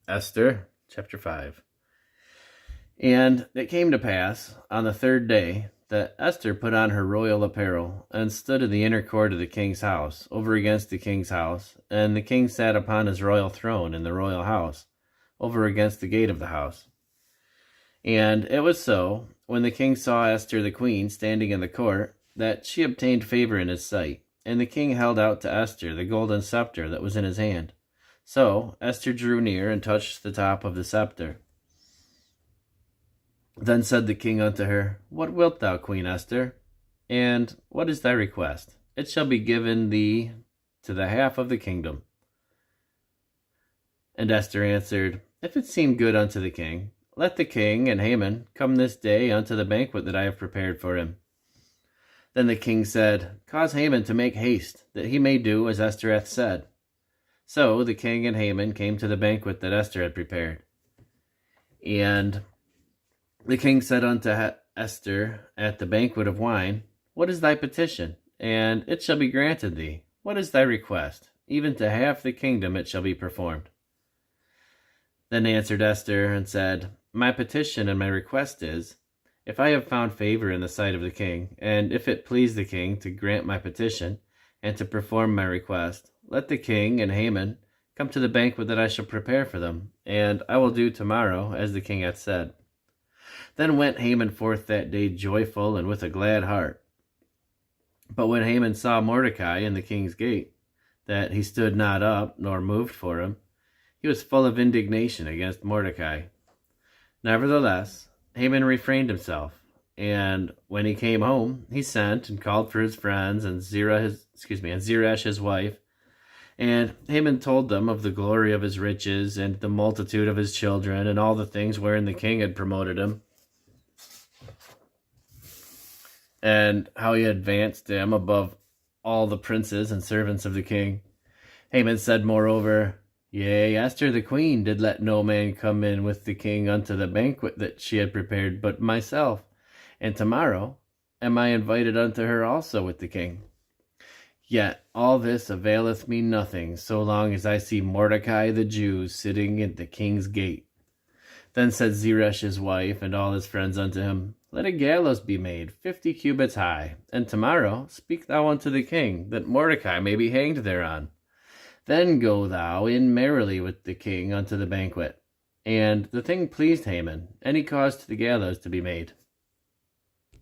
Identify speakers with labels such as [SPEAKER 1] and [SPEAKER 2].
[SPEAKER 1] Esther, chapter 5. And it came to pass, on the third day, that Esther put on her royal apparel, and stood in the inner court of the king's house, over against the king's house, and the king sat upon his royal throne in the royal house, over against the gate of the house. And it was so, when the king saw Esther the queen standing in the court, that she obtained favor in his sight, and the king held out to Esther the golden scepter that was in his hand. So Esther drew near and touched the top of the scepter. Then said the king unto her, What wilt thou, Queen Esther? And what is thy request? It shall be given thee to the half of the kingdom. And Esther answered, If it seem good unto the king, let the king and Haman come this day unto the banquet that I have prepared for him. Then the king said, Cause Haman to make haste, that he may do as Esther hath said. So the king and Haman came to the banquet that Esther had prepared. And the king said unto Esther at the banquet of wine, What is thy petition? And it shall be granted thee. What is thy request? Even to half the kingdom it shall be performed. Then answered Esther and said, My petition and my request is, if I have found favor in the sight of the king, and if it please the king to grant my petition, and to perform my request, let the king and Haman come to the banquet that I shall prepare for them, and I will do tomorrow as the king hath said. Then went Haman forth that day joyful and with a glad heart. But when Haman saw Mordecai in the king's gate, that he stood not up, nor moved for him, he was full of indignation against Mordecai. Nevertheless, Haman refrained himself, and when he came home, he sent and called for his friends and Zeresh his wife. And Haman told them of the glory of his riches and the multitude of his children and all the things wherein the king had promoted him, and how he advanced him above all the princes and servants of the king. Haman said moreover, Yea, Esther the queen did let no man come in with the king unto the banquet that she had prepared but myself, and tomorrow am I invited unto her also with the king. Yet all this availeth me nothing, so long as I see Mordecai the Jew sitting at the king's gate. Then said Zeresh his wife and all his friends unto him, Let a gallows be made 50 cubits high, and tomorrow speak thou unto the king, that Mordecai may be hanged thereon. Then go thou in merrily with the king unto the banquet. And the thing pleased Haman, and he caused the gallows to be made.